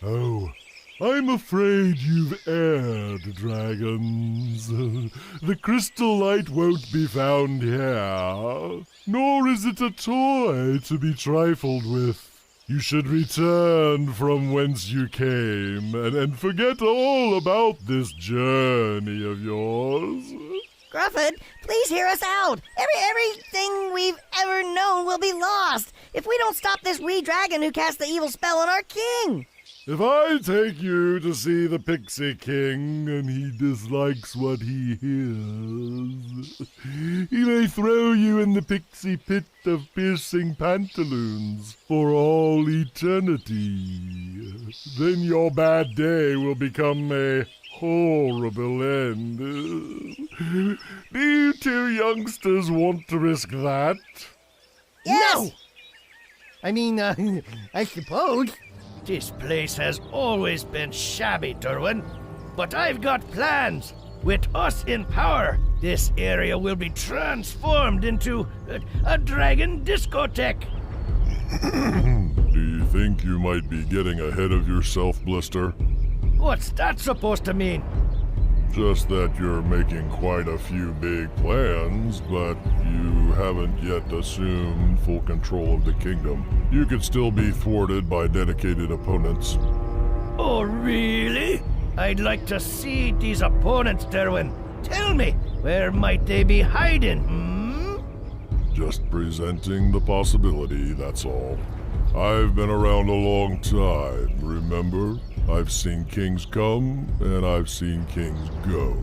Oh, I'm afraid you've erred, dragons. The crystal light won't be found here, nor is it a toy to be trifled with. You should return from whence you came and forget all about this journey of yours. Grufford, please hear us out. Everything we've ever known will be lost if we don't stop this wee dragon who cast the evil spell on our king. If I take you to see the Pixie King and he dislikes what he hears, he may throw you in the pixie pit of piercing pantaloons for all eternity. Then your bad day will become a horrible end. Do you two youngsters want to risk that? Yes. No! I mean, I suppose. This place has always been shabby, Derwin. But I've got plans. With us in power, this area will be transformed into a dragon discotheque. Do you think you might be getting ahead of yourself, Blister? What's that supposed to mean? Just that you're making quite a few big plans, but you haven't yet assumed full control of the kingdom. You could still be thwarted by dedicated opponents. Oh, really? I'd like to see these opponents, Derwin. Tell me, where might they be hiding, Just presenting the possibility, that's all. I've been around a long time, remember? I've seen kings come, and I've seen kings go.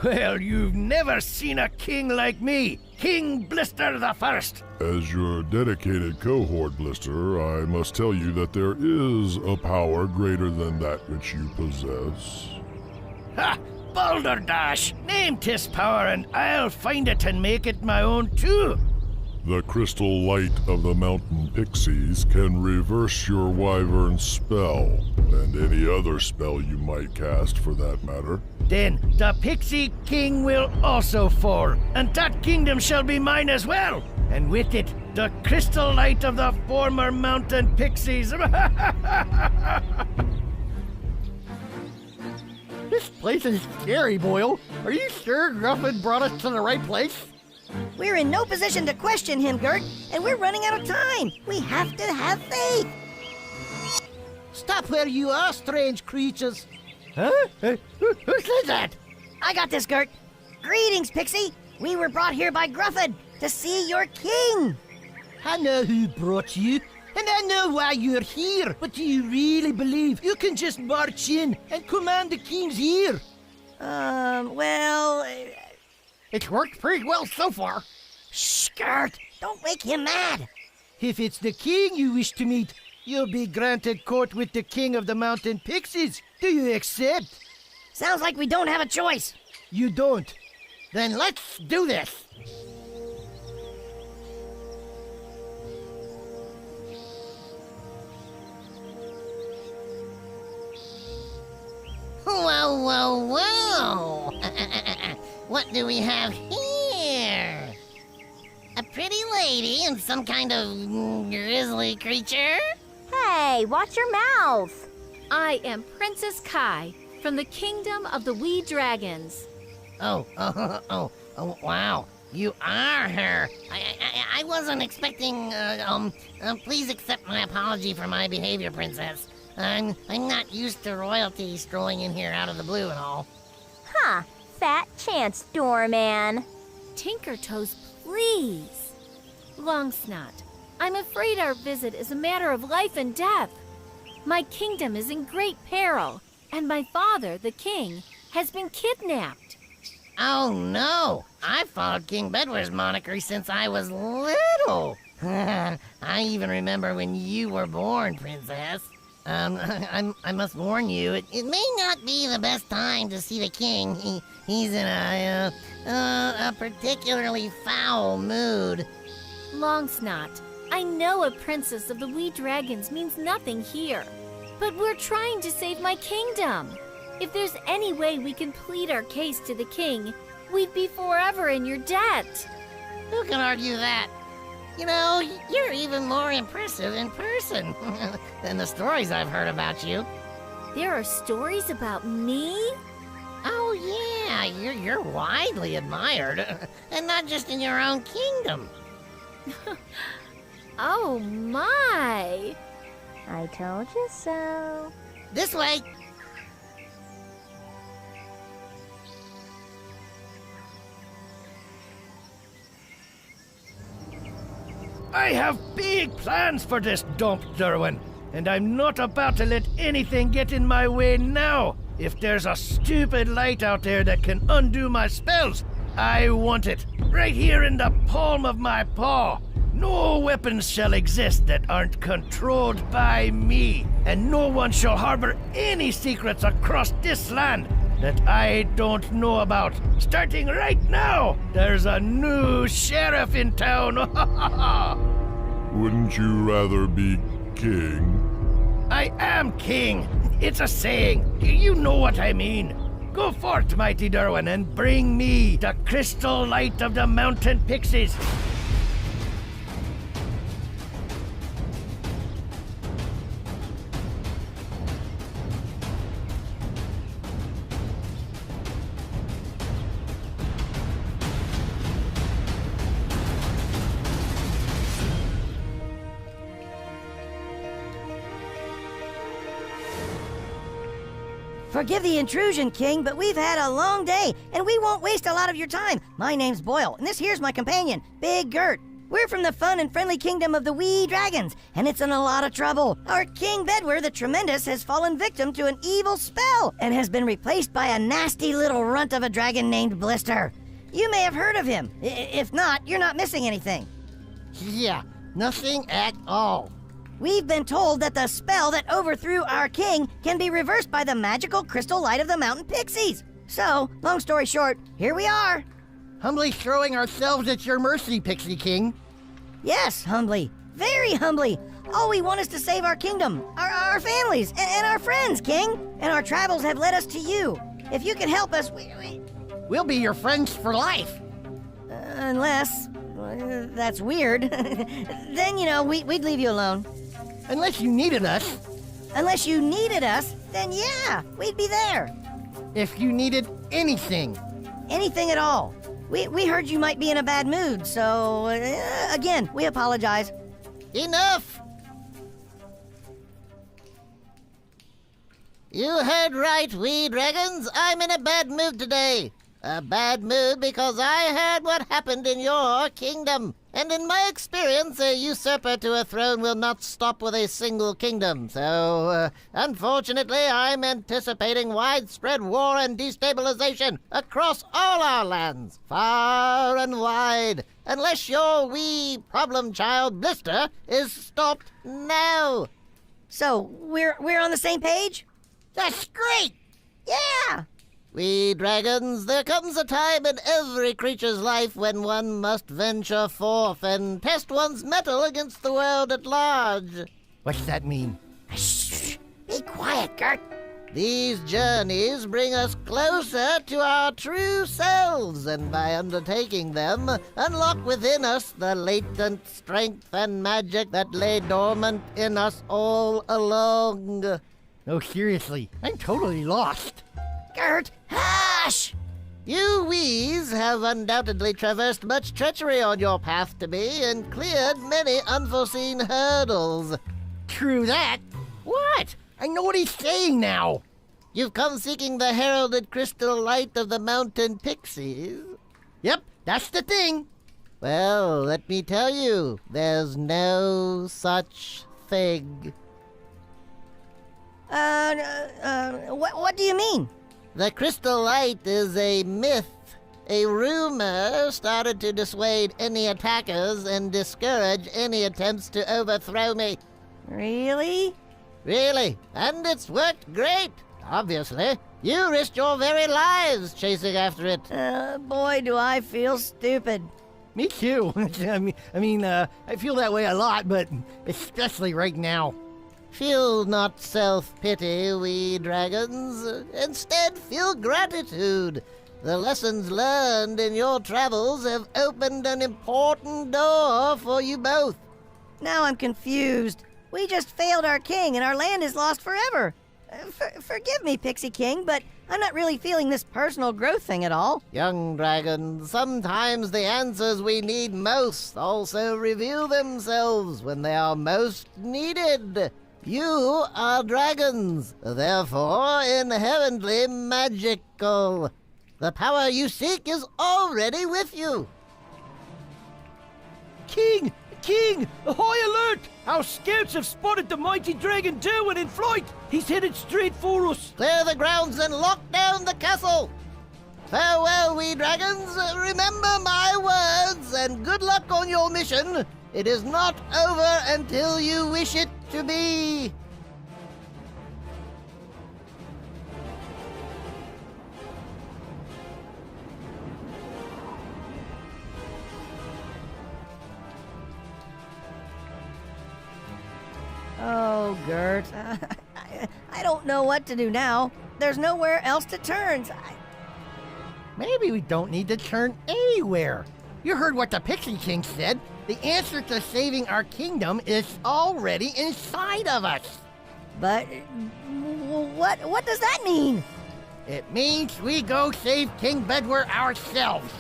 Well, you've never seen a king like me, King Blister the First. As your dedicated cohort, Blister, I must tell you that there is a power greater than that which you possess. Ha! Balderdash! Name tis power and I'll find it and make it my own too. The crystal light of the mountain pixies can reverse your wyvern spell, and any other spell you might cast for that matter. Then the Pixie King will also fall, and that kingdom shall be mine as well. And with it, the crystal light of the former mountain pixies. This place is scary, Boyle. Are you sure Grufford brought us to the right place? We're in no position to question him, Gert, and we're running out of time. We have to have faith. Stop where you are, strange creatures. Huh? Who said that? I got this, Gert. Greetings, Pixie. We were brought here by Grufford to see your king. I know who brought you. And I know why you're here, but do you really believe you can just march in and command the king's ear? Well... It's worked pretty well so far. Shh, Gert! Don't make him mad! If it's the king you wish to meet, you'll be granted court with the king of the mountain pixies. Do you accept? Sounds like we don't have a choice. You don't. Then let's do this. Whoa, whoa, whoa! What do we have here? A pretty lady and some kind of grizzly creature? Hey, watch your mouth. I am Princess Kai from the kingdom of the wee dragons. Oh, wow. You are her. I wasn't expecting, please accept my apology for my behavior, Princess. I'm not used to royalty strolling in here out of the blue and all. Huh, fat chance, doorman. Tinker Toes, please. Long Snot, I'm afraid our visit is a matter of life and death. My kingdom is in great peril, and my father, the king, has been kidnapped. Oh, no. I've followed King Bedware's moniker since I was little. I even remember when you were born, Princess. I must warn you, it may not be the best time to see the king. He's in a particularly foul mood. Long Snot, I know a princess of the wee dragons means nothing here, but we're trying to save my kingdom. If there's any way we can plead our case to the king, we'd be forever in your debt. Who can argue that? You know, you're even more impressive in person than the stories I've heard about you. There are stories about me? Oh, yeah, you're widely admired, and not just in your own kingdom. Oh, my. I told you so. This way. I have big plans for this dump, Derwin, and I'm not about to let anything get in my way now. If there's a stupid light out there that can undo my spells, I want it, right here in the palm of my paw. No weapons shall exist that aren't controlled by me, and no one shall harbor any secrets across this land that I don't know about. Starting right now, there's a new sheriff in town. Wouldn't you rather be king? I am king. It's a saying. You know what I mean. Go forth, mighty Derwin, and bring me the crystal light of the mountain pixies. Forgive the intrusion, King, but we've had a long day, and we won't waste a lot of your time. My name's Boyle, and this here's my companion, Big Gert. We're from the fun and friendly kingdom of the wee dragons, and it's in a lot of trouble. Our King Bedware the Tremendous has fallen victim to an evil spell and has been replaced by a nasty little runt of a dragon named Blister. You may have heard of him. If not, you're not missing anything. Yeah, nothing at all. We've been told that the spell that overthrew our king can be reversed by the magical crystal light of the mountain pixies. So, long story short, here we are. Humbly throwing ourselves at your mercy, Pixie King. Yes, humbly. Very humbly. All we want is to save our kingdom, our families, and our friends, King. And our travels have led us to you. If you can help us, We'll be your friends for life. unless... that's weird. Then, we'd leave you alone. Unless you needed us. Unless you needed us, then yeah, we'd be there. If you needed anything. Anything at all. We heard you might be in a bad mood, so, again, we apologize. Enough! You heard right, wee dragons. I'm in a bad mood today. A bad mood because I heard what happened in your kingdom. And in my experience, a usurper to a throne will not stop with a single kingdom. So, unfortunately, I'm anticipating widespread war and destabilization across all our lands, far and wide, unless your wee problem child Blister is stopped now. So, we're on the same page? That's great! Yeah! We dragons, there comes a time in every creature's life when one must venture forth and test one's mettle against the world at large. What's that mean? Shh! Be quiet, Gert. These journeys bring us closer to our true selves, and by undertaking them, unlock within us the latent strength and magic that lay dormant in us all along. No, seriously, I'm totally lost. Gert, hush! You wees have undoubtedly traversed much treachery on your path to me and cleared many unforeseen hurdles. True that. What? I know what he's saying now. You've come seeking the heralded crystal light of the mountain pixies. Yep, that's the thing. Well, let me tell you, there's no such thing. What do you mean? The crystal light is a myth, a rumor started to dissuade any attackers and discourage any attempts to overthrow me. Really? Really, and it's worked great, obviously. You risked your very lives chasing after it. Boy, do I feel stupid. Me too. I feel that way a lot, but especially right now. Feel not self-pity, we dragons. Instead, feel gratitude. The lessons learned in your travels have opened an important door for you both. Now I'm confused. We just failed our king and our land is lost forever. Forgive me, Pixie King, but I'm not really feeling this personal growth thing at all. Young dragon, sometimes the answers we need most also reveal themselves when they are most needed. You are dragons, therefore inherently magical. The power you seek is already with you. King! King! Ahoy alert! Our scouts have spotted the mighty dragon Derwin in flight! He's headed straight for us! Clear the grounds and lock down the castle! Farewell, we dragons! Remember my words, and good luck on your mission! It is not over until you wish it to be! Oh, Gert. I don't know what to do now. There's nowhere else to turn. Maybe we don't need to turn anywhere. You heard what the Pixie King said. The answer to saving our kingdom is already inside of us. But what does that mean? It means we go save King Bedwar ourselves.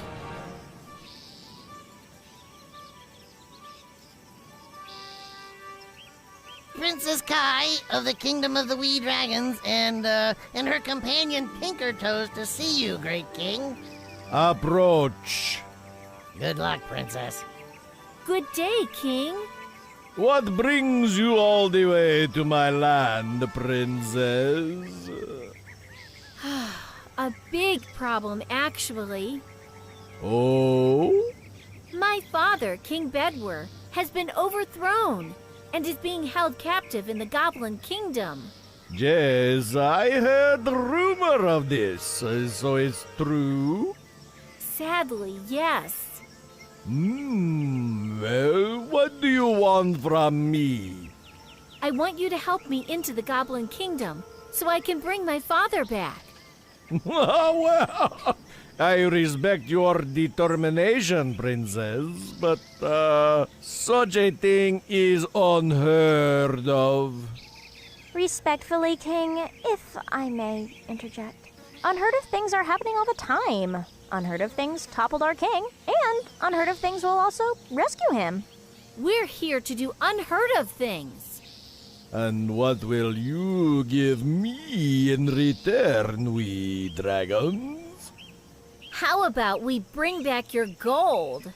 Princess Kai of the Kingdom of the Wee Dragons and her companion Pinkertoes to see you, great king. Approach. Good luck, princess. Good day, King. What brings you all the way to my land, princess? A big problem, actually. Oh? My father, King Bedwar, has been overthrown and is being held captive in the Goblin Kingdom. Yes, I heard rumor of this, so it's true? Sadly, yes. Well, what do you want from me? I want you to help me into the Goblin Kingdom so I can bring my father back. Well, I respect your determination, princess, but such a thing is unheard of. Respectfully, King, if I may interject. Unheard of things are happening all the time. Unheard of things toppled our king, and unheard of things will also rescue him. We're here to do unheard of things. And what will you give me in return, we dragons? How about we bring back your gold?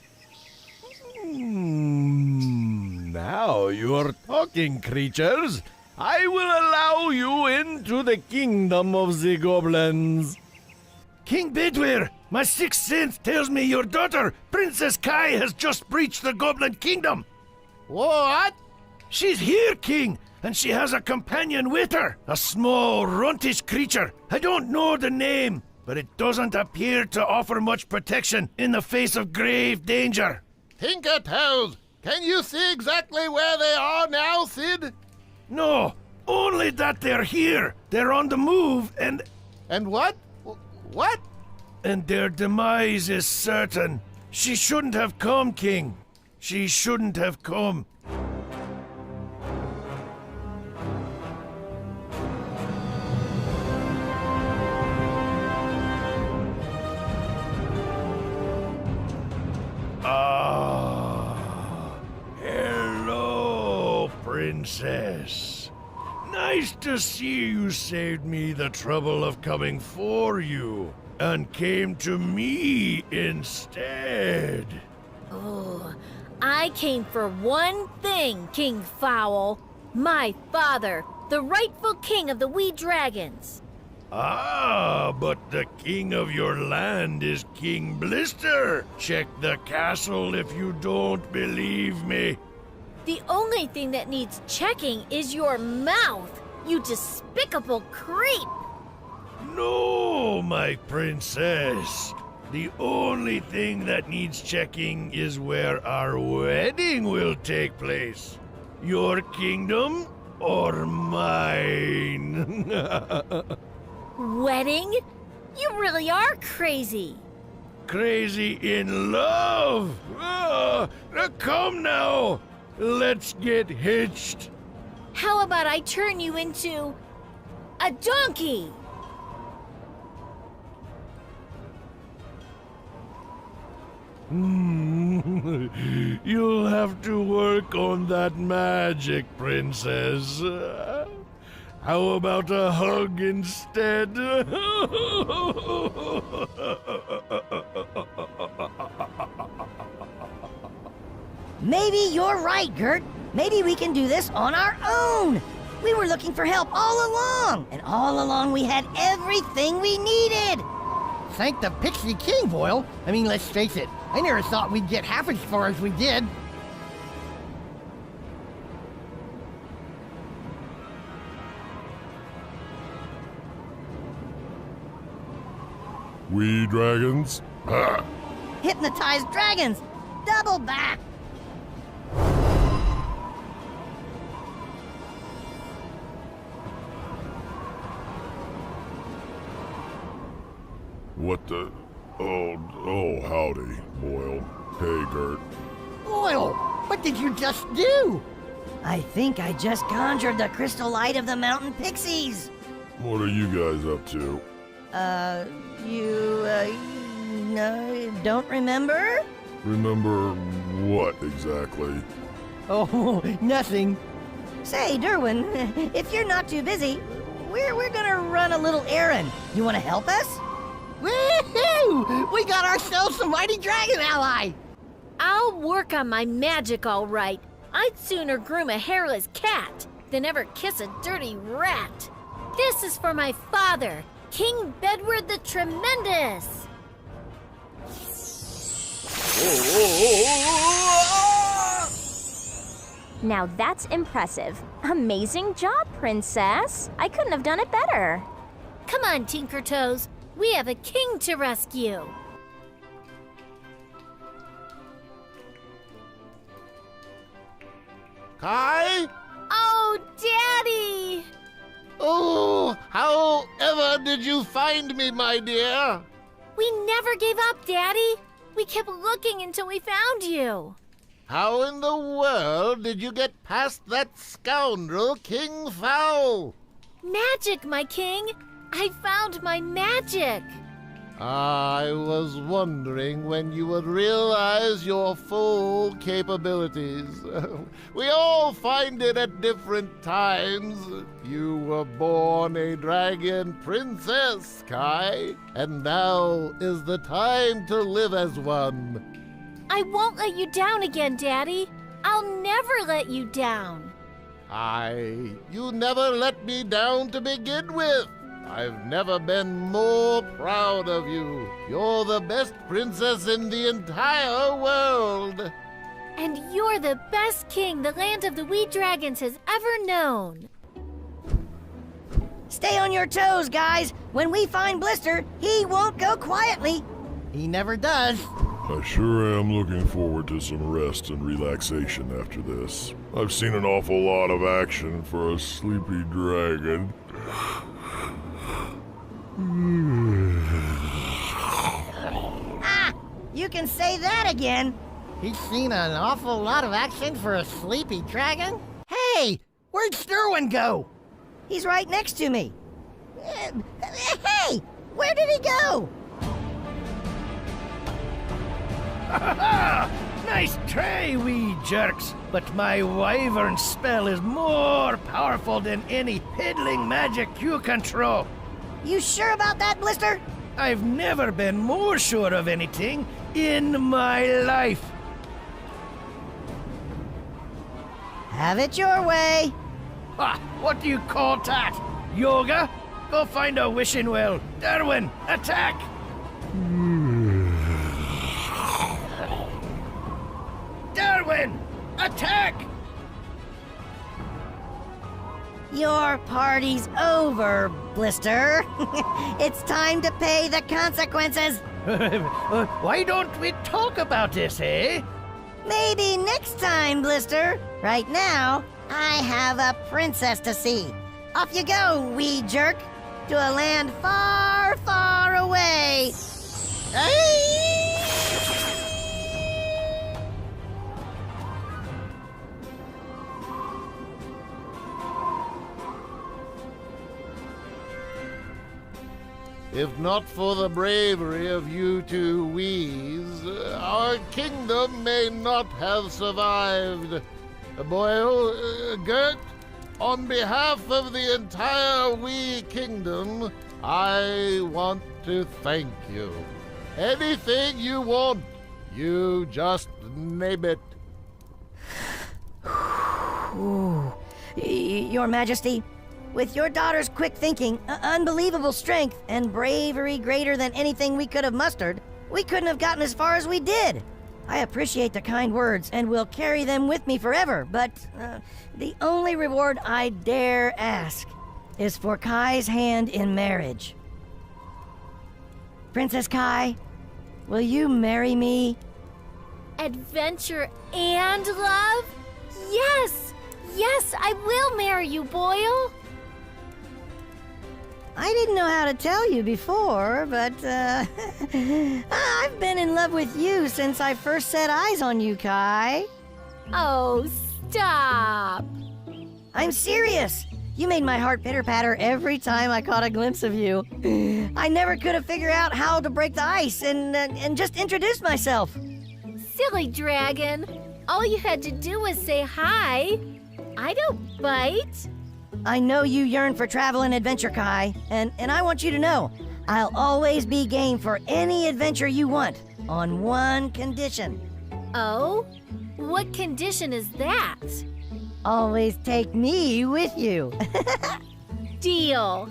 Now you're talking, creatures. I will allow you into the kingdom of the goblins. King Bedwyr, my sixth sense tells me your daughter, Princess Kai, has just breached the goblin kingdom. What? She's here, King, and she has a companion with her, a small, runtish creature. I don't know the name, but it doesn't appear to offer much protection in the face of grave danger. Tinker Toes, can you see exactly where they are now, Sid? No, only that they're here. They're on the move, and what? What? And their demise is certain. She shouldn't have come, King. She shouldn't have come. Hello, Princess. Nice to see you saved me the trouble of coming for you and came to me instead. Oh, I came for one thing, King Fowl. My father, the rightful king of the wee dragons. Ah, but the king of your land is King Blister. Check the castle if you don't believe me. The only thing that needs checking is your mouth, you despicable creep! No, my princess. The only thing that needs checking is where our wedding will take place. Your kingdom or mine? Wedding? You really are crazy! Crazy in love? Come now! Let's get hitched. How about I turn you into a donkey? You'll have to work on that magic, princess. How about a hug instead? Maybe you're right, Gert. Maybe we can do this on our own. We were looking for help all along, and all along we had everything we needed. Thank the Pixie King, Boyle. I mean, let's face it, I never thought we'd get half as far as we did. We dragons? Ah. Hypnotized dragons! Double back! What the? Oh, howdy, Boyle. Hey, Gert. Boyle, what did you just do? I think I just conjured the crystal light of the mountain pixies. What are you guys up to? No, don't remember? Remember what exactly? Oh, nothing. Say, Derwin, if you're not too busy, we're gonna run a little errand. You wanna help us? Woohoo! We got ourselves a mighty dragon ally! I'll work on my magic all right. I'd sooner groom a hairless cat than ever kiss a dirty rat. This is for my father, King Bedwyr the Tremendous. Now that's impressive. Amazing job, Princess. I couldn't have done it better. Come on, Tinker Toes. We have a king to rescue. Kai? Oh, Daddy! Oh, however did you find me, my dear? We never gave up, Daddy. We kept looking until we found you. How in the world did you get past that scoundrel, King Fowl? Magic, my king. I found my magic. I was wondering when you would realize your full capabilities. We all find it at different times. You were born a dragon princess, Kai, and now is the time to live as one. I won't let you down again, Daddy. I'll never let you down. You never let me down to begin with. I've never been more proud of you. You're the best princess in the entire world. And you're the best king the land of the wee dragons has ever known. Stay on your toes, guys. When we find Blister, he won't go quietly. He never does. I sure am looking forward to some rest and relaxation after this. I've seen an awful lot of action for a sleepy dragon. Ah, you can say that again. He's seen an awful lot of action for a sleepy dragon? Hey, where'd Sturwin go? He's right next to me. Hey, where did he go? Nice try, wee jerks. But my wyvern spell is more powerful than any piddling magic you can throw. You sure about that, Blister? I've never been more sure of anything in my life. Have it your way. Ha! What do you call that? Yoga? Go find a wishing well. Darwin, attack! Darwin, attack! Your party's over, Blister. It's time to pay the consequences. Why don't we talk about this, eh? Maybe next time, Blister. Right now, I have a princess to see. Off you go, wee jerk, to a land far, far away. If not for the bravery of you two wees, our kingdom may not have survived. Boyle, Gert, on behalf of the entire wee kingdom, I want to thank you. Anything you want, you just name it. Ooh. Your Majesty, with your daughter's quick thinking, unbelievable strength, and bravery greater than anything we could have mustered, we couldn't have gotten as far as we did. I appreciate the kind words and will carry them with me forever, but the only reward I dare ask is for Kai's hand in marriage. Princess Kai, will you marry me? Adventure and love? Yes! Yes, I will marry you, Boyle! I didn't know how to tell you before, but I've been in love with you since I first set eyes on you, Kai. Oh, stop! I'm serious. You made my heart pitter-patter every time I caught a glimpse of you. I never could have figured out how to break the ice and just introduce myself. Silly dragon. All you had to do was say hi. I don't bite. I know you yearn for travel and adventure, Kai, and I want you to know I'll always be game for any adventure you want, on one condition. Oh? What condition is that? Always take me with you. Deal.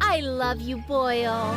I love you, Boyle.